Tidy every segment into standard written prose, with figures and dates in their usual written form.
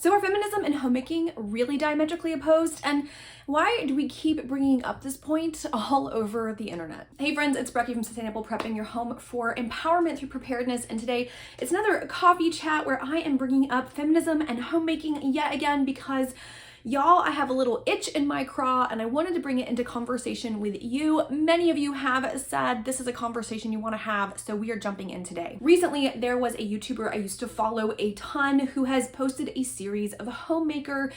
So are feminism and homemaking really diametrically opposed? And why do we keep bringing up this point all over the internet? Hey friends, it's Becky from Sustainable Prepping, your home for empowerment through preparedness. And today it's another coffee chat where I am bringing up feminism and homemaking yet again because y'all, I have a little itch in my craw and I wanted to bring it into conversation with you. Many of you have said this is a conversation you want to have, so we are jumping in today. Recently, there was a YouTuber I used to follow a ton who has posted a series of homemaker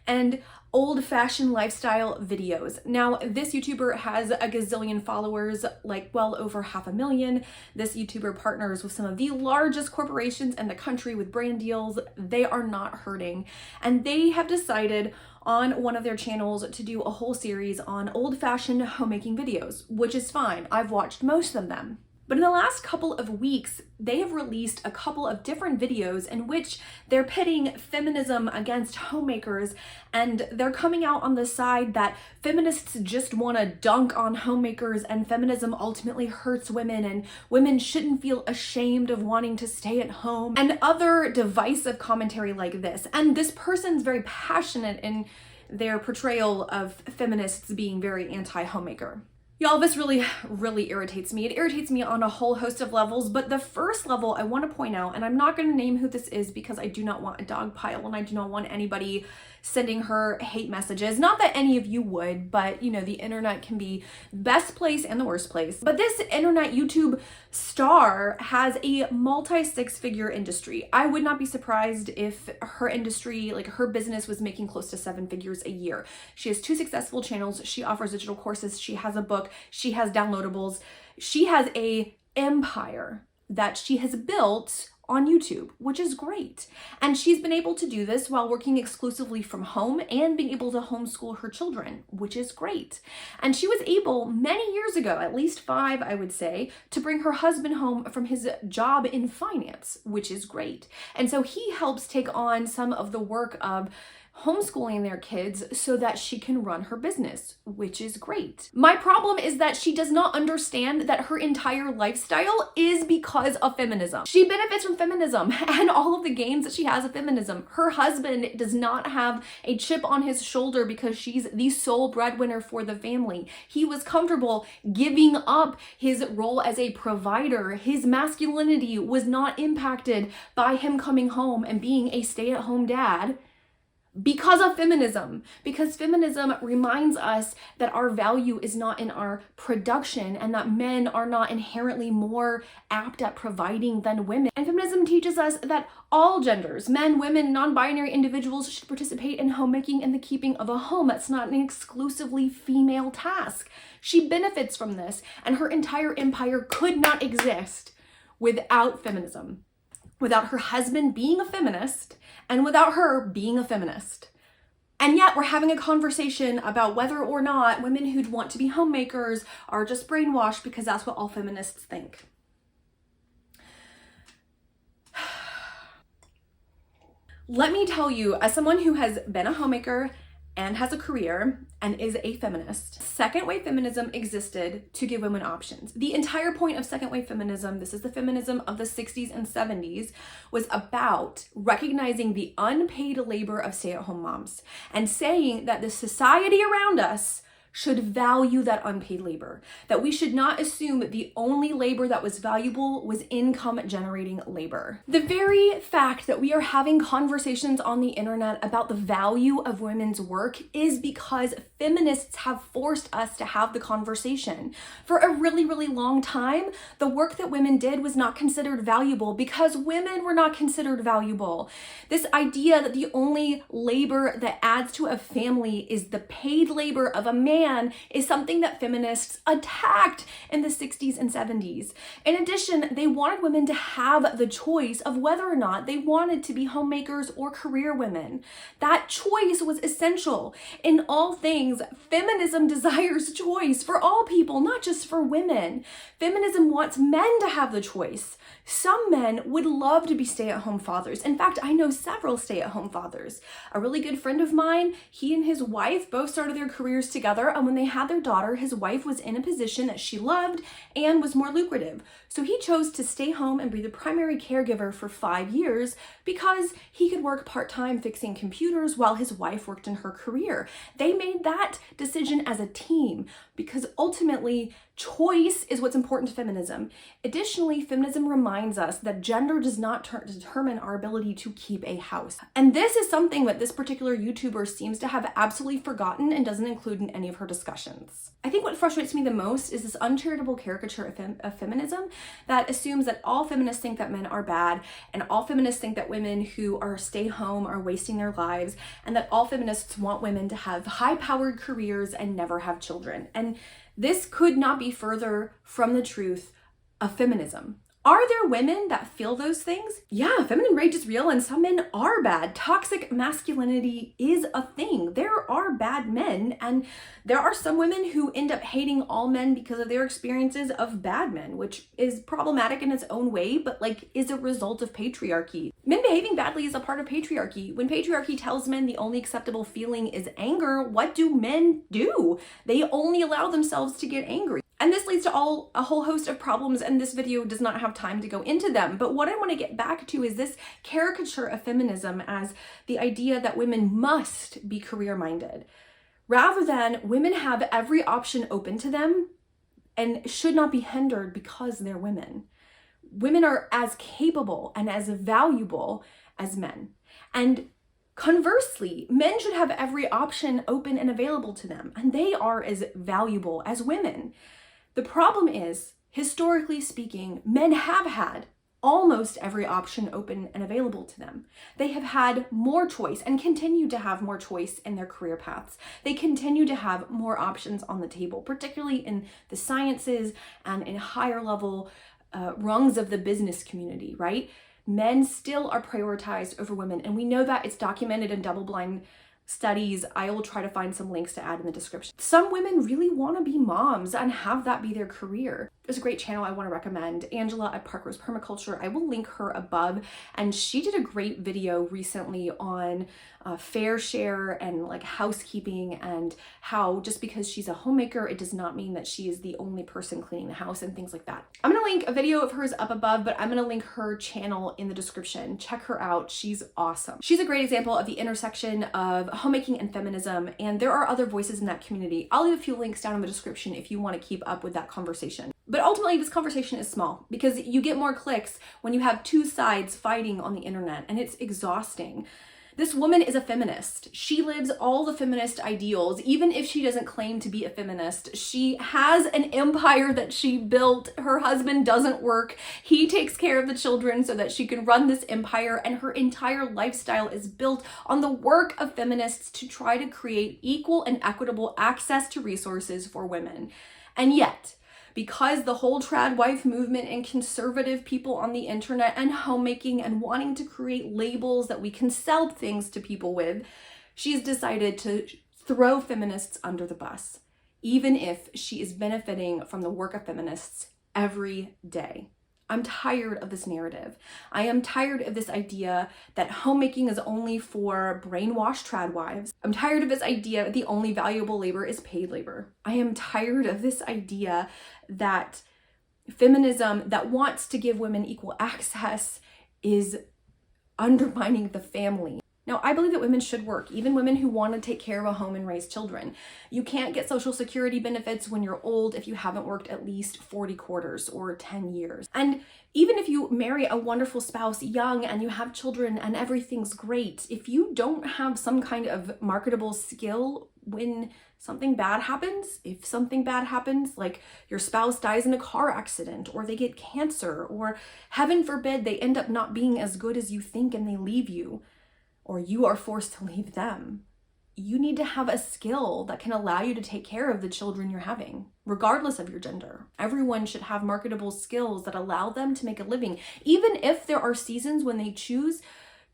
and old-fashioned lifestyle videos. Now, this YouTuber has a gazillion followers, like well over 500,000. This YouTuber partners with some of the largest corporations in the country with brand deals. They are not hurting. And they have decided on one of their channels to do a whole series on old-fashioned homemaking videos, which is fine. I've watched most of them. But in the last couple of weeks, they have released a couple of different videos in which they're pitting feminism against homemakers, and they're coming out on the side that feminists just want to dunk on homemakers and feminism ultimately hurts women and women shouldn't feel ashamed of wanting to stay at home and other divisive commentary like this. And this person's very passionate in their portrayal of feminists being very anti-homemaker. Y'all, this really irritates me. It irritates me on a whole host of levels, but the first level I want to point out, and I'm not going to name who this is because I do not want a dog pile and I do not want anybody sending her hate messages. Not that any of you would, but you know, the internet can be the best place and the worst place. But this internet YouTube star has a multi-six-figure industry. I would not be surprised if her industry, like her business, was making close to 7 figures a year. She has 2 successful channels. She offers digital courses. She has a book. She has downloadables. She has a empire that she has built on YouTube, which is great. And she's been able to do this while working exclusively from home and being able to homeschool her children, which is great. And she was able many years ago, at least 5, I would say, to bring her husband home from his job in finance, which is great. And so he helps take on some of the work of homeschooling their kids so that she can run her business, which is great. My problem is that she does not understand that her entire lifestyle is because of feminism. She benefits from feminism and all of the gains that she has of feminism. Her husband does not have a chip on his shoulder because she's the sole breadwinner for the family. He was comfortable giving up his role as a provider. His masculinity was not impacted by him coming home and being a stay-at-home dad because of feminism, because feminism reminds us that our value is not in our production and that men are not inherently more apt at providing than women. And feminism teaches us that all genders, men, women, non-binary individuals, should participate in homemaking and the keeping of a home. That's not an exclusively female task. She benefits from this, and her entire empire could not exist without feminism, without her husband being a feminist, and without her being a feminist. And yet we're having a conversation about whether or not women who'd want to be homemakers are just brainwashed because that's what all feminists think. Let me tell you, as someone who has been a homemaker and has a career and is a feminist, second wave feminism existed to give women options. The entire point of second wave feminism, this is the feminism of the 60s and 70s, was about recognizing the unpaid labor of stay-at-home moms and saying that the society around us should value that unpaid labor, that we should not assume that the only labor that was valuable was income generating labor. The very fact that we are having conversations on the internet about the value of women's work is because feminists have forced us to have the conversation. For a really long time, the work that women did was not considered valuable because women were not considered valuable. This idea that the only labor that adds to a family is the paid labor of a man is something that feminists attacked in the 60s and 70s. In addition, they wanted women to have the choice of whether or not they wanted to be homemakers or career women. That choice was essential. In all things, feminism desires choice for all people, not just for women. Feminism wants men to have the choice. Some men would love to be stay-at-home fathers. In fact, I know several stay-at-home fathers. A really good friend of mine, he and his wife both started their careers together. and when they had their daughter, his wife was in a position that she loved and was more lucrative. So he chose to stay home and be the primary caregiver for 5 years because he could work part-time fixing computers while his wife worked in her career. They made that decision as a team because ultimately choice is what's important to feminism. Additionally, feminism reminds us that gender does not determine our ability to keep a house. And this is something that this particular YouTuber seems to have absolutely forgotten and doesn't include in any of her discussions. I think what frustrates me the most is this uncharitable caricature of feminism that assumes that all feminists think that men are bad, and all feminists think that women who are stay home are wasting their lives, and that all feminists want women to have high-powered careers and never have children. And this could not be further from the truth of feminism. Are there women that feel those things? Yeah, feminine rage is real and some men are bad. Toxic masculinity is a thing. There are bad men, and there are some women who end up hating all men because of their experiences of bad men, which is problematic in its own way, but is a result of patriarchy. Men behaving badly is a part of patriarchy. When patriarchy tells men the only acceptable feeling is anger, what do men do? They only allow themselves to get angry. And this leads to a whole host of problems, and this video does not have time to go into them. But what I want to get back to is this caricature of feminism as the idea that women must be career-minded, rather than women have every option open to them and should not be hindered because they're women. Women are as capable and as valuable as men. And conversely, men should have every option open and available to them, and they are as valuable as women. The problem is, historically speaking, men have had almost every option open and available to them. They have had more choice and continue to have more choice in their career paths. They continue to have more options on the table, particularly in the sciences and in higher level rungs of the business community, right? Men still are prioritized over women, and we know that. It's documented in double-blind studies. I will try to find some links to add in the description. Some women really want to be moms and have that be their career. There's a great channel I want to recommend, Angela at Parkrose Permaculture. I will link her above, and she did a great video recently on fair share and housekeeping, and how just because she's a homemaker, it does not mean that she is the only person cleaning the house and things like that. I'm gonna link a video of hers up above, but I'm gonna link her channel in the description. Check her out, she's awesome. She's a great example of the intersection of homemaking and feminism, and there are other voices in that community. I'll leave a few links down in the description if you want to keep up with that conversation. But ultimately, this conversation is small because you get more clicks when you have two sides fighting on the internet, and it's exhausting. This woman is a feminist. She lives all the feminist ideals. Even if she doesn't claim to be a feminist, she has an empire that she built. Her husband doesn't work. He takes care of the children so that she can run this empire, and her entire lifestyle is built on the work of feminists to try to create equal and equitable access to resources for women. And yet, because the whole trad wife movement and conservative people on the internet and homemaking and wanting to create labels that we can sell things to people with, she's decided to throw feminists under the bus, even if she is benefiting from the work of feminists every day. I'm tired of this narrative. I am tired of this idea that homemaking is only for brainwashed trad wives. I'm tired of this idea that the only valuable labor is paid labor. I am tired of this idea that feminism that wants to give women equal access is undermining the family. Now, I believe that women should work, even women who want to take care of a home and raise children. You can't get Social Security benefits when you're old if you haven't worked at least 40 quarters or 10 years. And even if you marry a wonderful spouse young and you have children and everything's great, if you don't have some kind of marketable skill when something bad happens, if something bad happens, like your spouse dies in a car accident, or they get cancer, or heaven forbid, they end up not being as good as you think and they leave you, or you are forced to leave them, you need to have a skill that can allow you to take care of the children you're having, regardless of your gender. Everyone should have marketable skills that allow them to make a living, even if there are seasons when they choose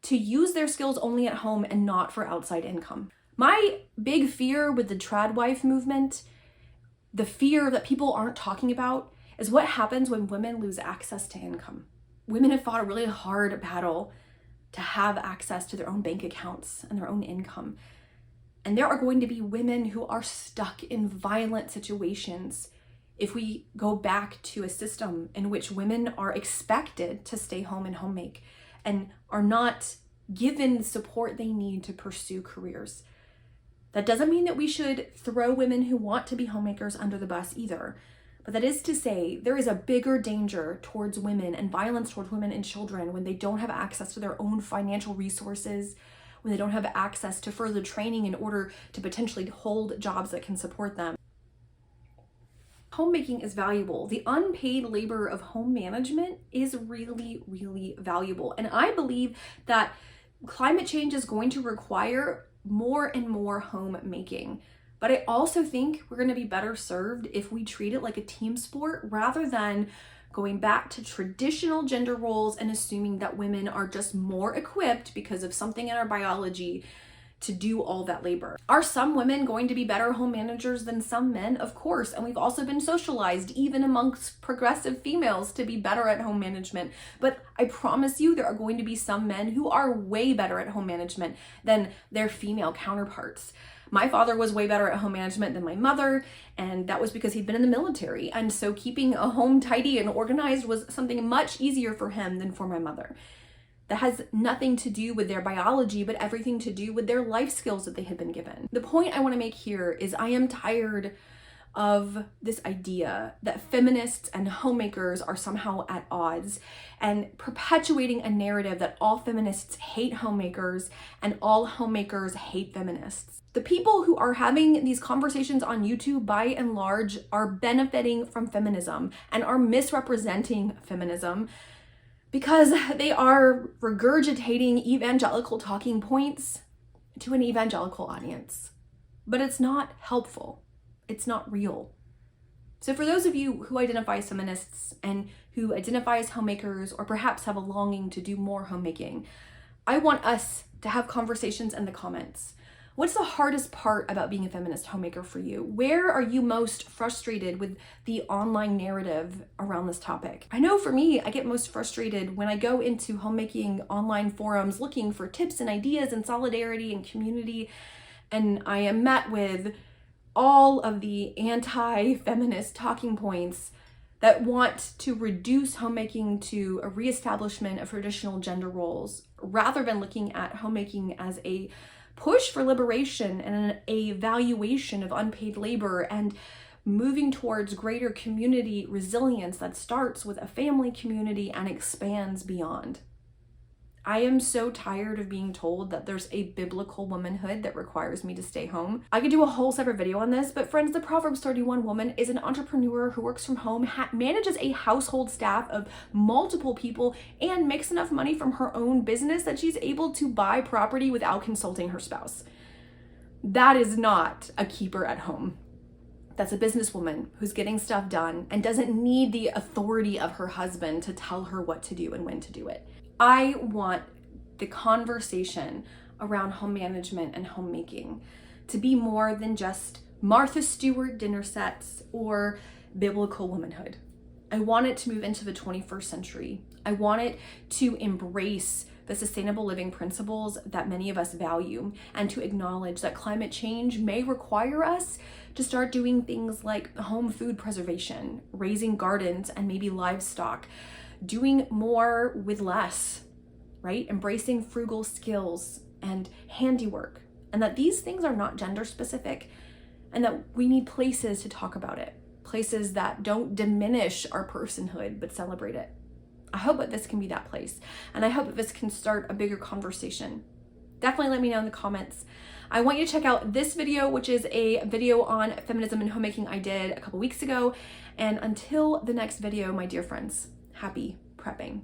to use their skills only at home and not for outside income. My big fear with the trad wife movement, the fear that people aren't talking about, is what happens when women lose access to income. Women have fought a really hard battle to have access to their own bank accounts and their own income. And there are going to be women who are stuck in violent situations if we go back to a system in which women are expected to stay home and homemake and are not given the support they need to pursue careers. That doesn't mean that we should throw women who want to be homemakers under the bus either. But that is to say, there is a bigger danger towards women and violence towards women and children when they don't have access to their own financial resources, when they don't have access to further training in order to potentially hold jobs that can support them. Homemaking is valuable. The unpaid labor of home management is really, really valuable. And I believe that climate change is going to require more and more homemaking. But I also think we're going to be better served if we treat it like a team sport rather than going back to traditional gender roles and assuming that women are just more equipped because of something in our biology to do all that labor. Are some women going to be better home managers than some men? Of course. And we've also been socialized, even amongst progressive females, to be better at home management. But I promise you, there are going to be some men who are way better at home management than their female counterparts. My father was way better at home management than my mother, and that was because he'd been in the military. And so keeping a home tidy and organized was something much easier for him than for my mother. That has nothing to do with their biology, but everything to do with their life skills that they had been given. The point I want to make here is I am tired of this idea that feminists and homemakers are somehow at odds and perpetuating a narrative that all feminists hate homemakers and all homemakers hate feminists. The people who are having these conversations on YouTube, by and large, are benefiting from feminism and are misrepresenting feminism because they are regurgitating evangelical talking points to an evangelical audience. But it's not helpful. It's not real. So for those of you who identify as feminists and who identify as homemakers or perhaps have a longing to do more homemaking, I want us to have conversations in the comments. What's the hardest part about being a feminist homemaker for you? Where are you most frustrated with the online narrative around this topic? I know for me, I get most frustrated when I go into homemaking online forums looking for tips and ideas and solidarity and community, and I am met with all of the anti-feminist talking points that want to reduce homemaking to a reestablishment of traditional gender roles, rather than looking at homemaking as a push for liberation and an evaluation of unpaid labor and moving towards greater community resilience that starts with a family community and expands beyond. I am so tired of being told that there's a biblical womanhood that requires me to stay home. I could do a whole separate video on this, but friends, the Proverbs 31 woman is an entrepreneur who works from home, manages a household staff of multiple people, and makes enough money from her own business that she's able to buy property without consulting her spouse. That is not a keeper at home. That's a businesswoman who's getting stuff done and doesn't need the authority of her husband to tell her what to do and when to do it. I want the conversation around home management and homemaking to be more than just Martha Stewart dinner sets or biblical womanhood. I want it to move into the 21st century. I want it to embrace the sustainable living principles that many of us value and to acknowledge that climate change may require us to start doing things like home food preservation, raising gardens and maybe livestock, doing more with less, right? Embracing frugal skills and handiwork, and that these things are not gender specific and that we need places to talk about it, places that don't diminish our personhood but celebrate it. I hope that this can be that place, and I hope that this can start a bigger conversation. Definitely let me know in the comments. I want you to check out this video, which is a video on feminism and homemaking I did a couple weeks ago. And until the next video, my dear friends, happy prepping.